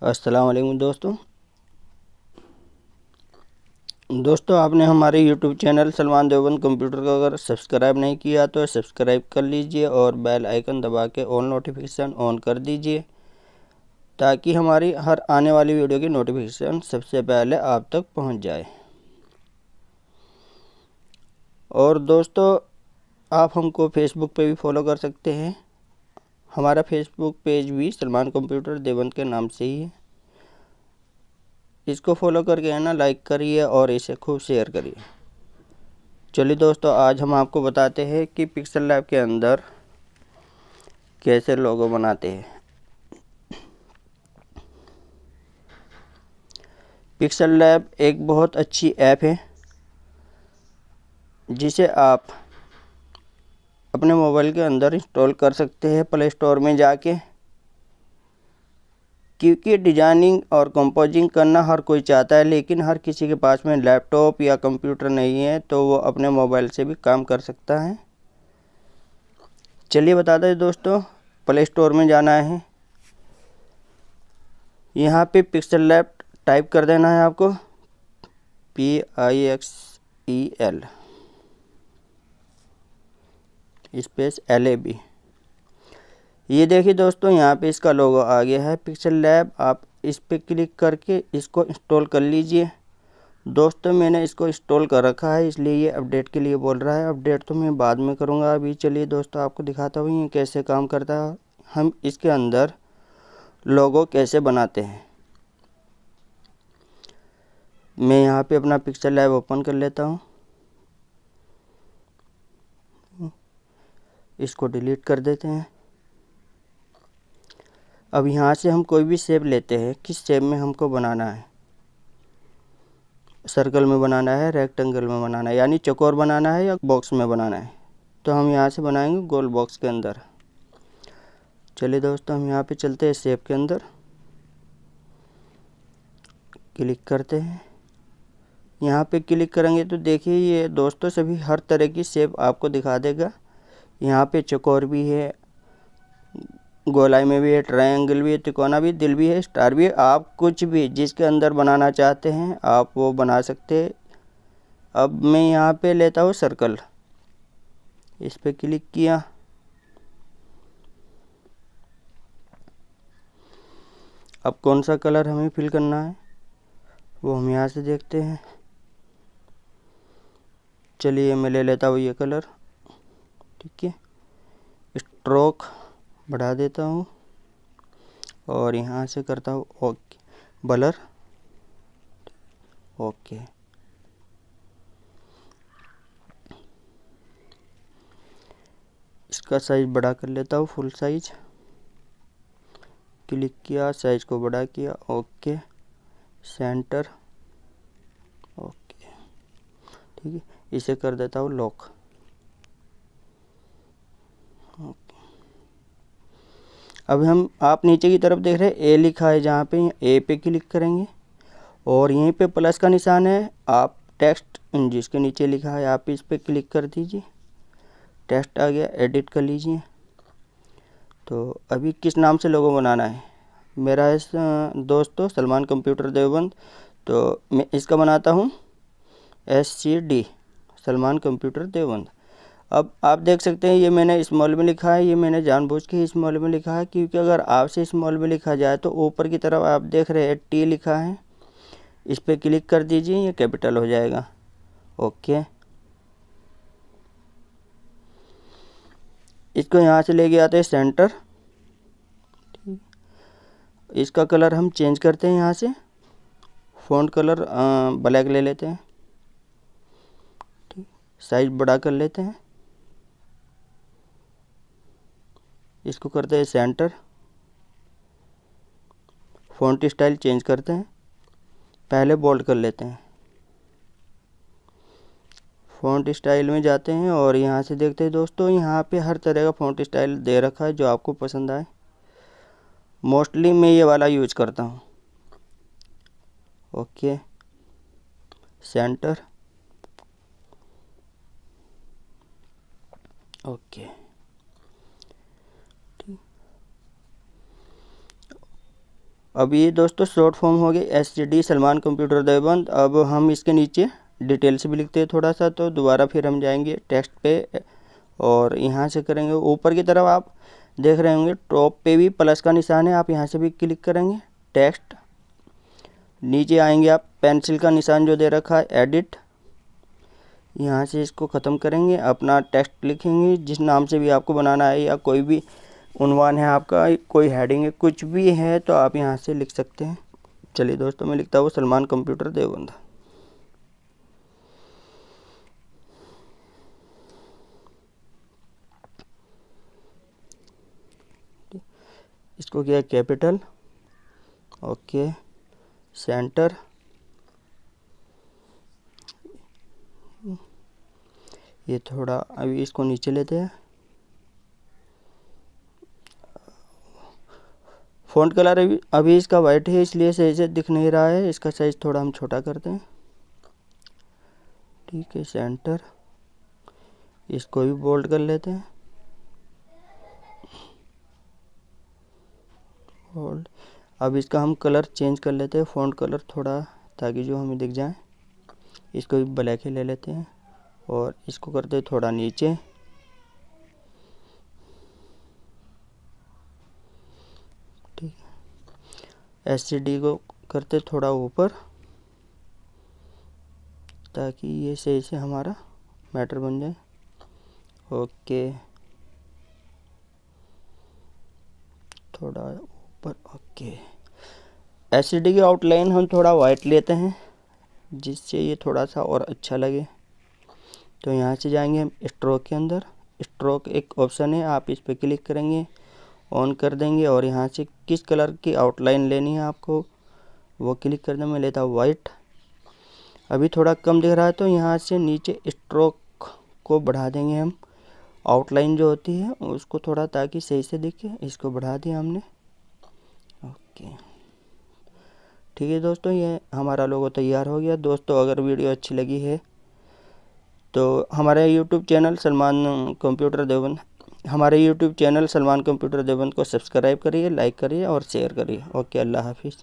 अस्सलाम वालेकुम दोस्तों आपने हमारे YouTube channel Salman Deoband computer को अगर सब्सक्राइब नहीं किया तो सब्सक्राइब कर लीजिए और बेल आइकन दबा के ऑल नोटिफिकेशन ऑन कर दीजिए ताकि हमारी हर आने वाली वीडियो की नोटिफिकेशन सबसे पहले आप तक पहुंच जाए। और दोस्तों आप हमको फेसबुक पे भी फॉलो कर सकते हैं। हमारा फेसबुक पेज भी सलमान कंप्यूटर देवबंद के नाम से ही है। इसको फॉलो करके है ना लाइक करिए और इसे खूब शेयर करिए। चलिए दोस्तों आज हम आपको बताते हैं कि पिक्सल लैब के अंदर कैसे लोगो बनाते हैं। पिक्सल लैब एक बहुत अच्छी ऐप है जिसे आप अपने मोबाइल के अंदर इंस्टॉल कर सकते हैं प्ले स्टोर में जाके, क्योंकि डिजाइनिंग और कंपोजिंग करना हर कोई चाहता है, लेकिन हर किसी के पास में लैपटॉप या कंप्यूटर नहीं है तो वो अपने मोबाइल से भी काम कर सकता है। चलिए बताते हैं दोस्तों, प्ले स्टोर में जाना है, यहाँ पे पिक्सल लैब टाइप कर देना है आपको, PIXEL स्पेस LAB। ये देखिए दोस्तों यहाँ पे इसका लोगो आ गया है पिक्सल लैब। आप इस पे क्लिक करके इसको इंस्टॉल कर लीजिए। दोस्तों मैंने इसको इंस्टॉल कर रखा है इसलिए ये अपडेट के लिए बोल रहा है। अपडेट तो मैं बाद में करूँगा। अभी चलिए दोस्तों आपको दिखाता हूँ ये कैसे काम करता है, हम इसके अंदर लोगो कैसे बनाते हैं। मैं यहाँ पे अपना पिक्सल लैब ओपन कर लेता हूँ, इसको डिलीट कर देते हैं। अब यहाँ से हम कोई भी शेप लेते हैं, किस शेप में हमको बनाना है, सर्कल में बनाना है, रेक्टेंगल में बनाना है, यानी चौकोर बनाना है या बॉक्स में बनाना है, तो हम यहाँ से बनाएंगे गोल बॉक्स के अंदर। चलिए दोस्तों हम यहाँ पे चलते हैं शेप के अंदर, क्लिक करते हैं। यहाँ पे क्लिक करेंगे तो देखिए ये दोस्तों सभी हर तरह की शेप आपको दिखा देगा। यहाँ पे चौकोर भी है, गोलाई में भी है, ट्रायंगल भी है, तिकोना भी, दिल भी है, स्टार भी है। आप कुछ भी जिसके अंदर बनाना चाहते हैं आप वो बना सकते हैं। अब मैं यहाँ पे लेता हूँ सर्कल, इस पे क्लिक किया। अब कौन सा कलर हमें फिल करना है वो हम यहाँ से देखते हैं। चलिए मैं ले लेता हूँ ये कलर, ठीक है। स्ट्रोक बढ़ा देता हूँ और यहाँ से करता हूँ ओके, ब्लर, ओके। इसका साइज बड़ा कर लेता हूँ, फुल साइज, क्लिक किया, साइज को बड़ा किया, ओके, सेंटर, ओके, ठीक है। इसे कर देता हूँ लॉक, ओके। अब हम आप नीचे की तरफ देख रहे हैं ए लिखा है, जहाँ पे ए पे क्लिक करेंगे और यहीं पे प्लस का निशान है। आप टेक्स्ट जिसके नीचे लिखा है आप इस पे क्लिक कर दीजिए, टेक्स्ट आ गया, एडिट कर लीजिए। तो अभी किस नाम से लोगो बनाना है, मेरा है दोस्तों सलमान कंप्यूटर देवबंद, तो मैं इसका बनाता हूँ SCD, सलमान कंप्यूटर देवबंद। अब आप देख सकते हैं ये मैंने स्मॉल में लिखा है, ये मैंने जानबूझ के स्मॉल में लिखा है क्योंकि अगर आपसे स्मॉल में लिखा जाए तो ऊपर की तरफ आप देख रहे हैं T लिखा है, इस पर क्लिक कर दीजिए, ये कैपिटल हो जाएगा, ओके। इसको यहाँ से लेके आते हैं सेंटर, इसका कलर हम चेंज करते हैं, यहाँ से फ़ॉन्ट कलर ब्लैक ले लेते हैं, ठीक, साइज बड़ा कर लेते हैं, इसको करते हैं सेंटर, फ़ॉन्ट स्टाइल चेंज करते हैं, पहले बोल्ड कर लेते हैं, फ़ॉन्ट स्टाइल में जाते हैं और यहाँ से देखते हैं दोस्तों यहाँ पे हर तरह का फ़ॉन्ट स्टाइल दे रखा है जो आपको पसंद आए। मोस्टली मैं ये वाला यूज करता हूँ, ओके, सेंटर, ओके, ठीक। अब ये दोस्तों शॉर्ट फॉर्म हो गई SCD सलमान कंप्यूटर देवबंद। अब हम इसके नीचे डिटेल्स भी लिखते हैं थोड़ा सा, तो दोबारा फिर हम जाएंगे टेक्स्ट पे और यहाँ से करेंगे ऊपर की तरफ। आप देख रहे होंगे टॉप पे भी प्लस का निशान है, आप यहाँ से भी क्लिक करेंगे टेक्स्ट। नीचे आएंगे आप पेंसिल का निशान जो दे रखा है एडिट, यहाँ से इसको ख़त्म करेंगे, अपना टेक्स्ट लिखेंगे जिस नाम से भी आपको बनाना है, या कोई भी उन्वान है आपका, कोई हेडिंग है, कुछ भी है तो आप यहाँ से लिख सकते हैं। चलिए दोस्तों मैं लिखता हूँ सलमान कंप्यूटर देवबंद। इसको किया कैपिटल, ओके, सेंटर, ये थोड़ा अभी इसको नीचे लेते हैं। फ़ॉन्ट कलर अभी इसका वाइट है इसलिए सही से दिख नहीं रहा है, इसका साइज़ थोड़ा हम छोटा करते हैं। ठीक है, सेंटर, इसको भी बोल्ड कर लेते हैं, बोल्ड। अब इसका हम कलर चेंज कर लेते हैं, फ़ॉन्ट कलर थोड़ा, ताकि जो हमें दिख जाए। इसको भी ब्लैक ही ले लेते हैं और इसको करते हैं थोड़ा नीचे। ठीक है, SCD को करते थोड़ा ऊपर, ताकि ये सही से हमारा मैटर बन जाए। ओके, थोड़ा ऊपर, ओके। SCD की आउटलाइन हम थोड़ा वाइट लेते हैं जिससे ये थोड़ा सा और अच्छा लगे। तो यहाँ से जाएंगे हम स्ट्रोक के अंदर, स्ट्रोक एक ऑप्शन है, आप इस पर क्लिक करेंगे, ऑन कर देंगे और यहाँ से किस कलर की आउटलाइन लेनी है आपको वो क्लिक कर दें। मैं लेता हूँ वाइट। अभी थोड़ा कम दिख रहा है तो यहाँ से नीचे स्ट्रोक को बढ़ा देंगे हम, आउटलाइन जो होती है उसको थोड़ा, ताकि सही से दिखे। इसको बढ़ा दिया हमने, ओके। ठीक है दोस्तों, ये हमारा लोगो तैयार हो गया। दोस्तों अगर वीडियो अच्छी लगी है तो हमारे YouTube channel Salman computer Deoband को सब्सक्राइब करिए, लाइक करिए और शेयर करिए। ओके, अल्लाह हाफिज़।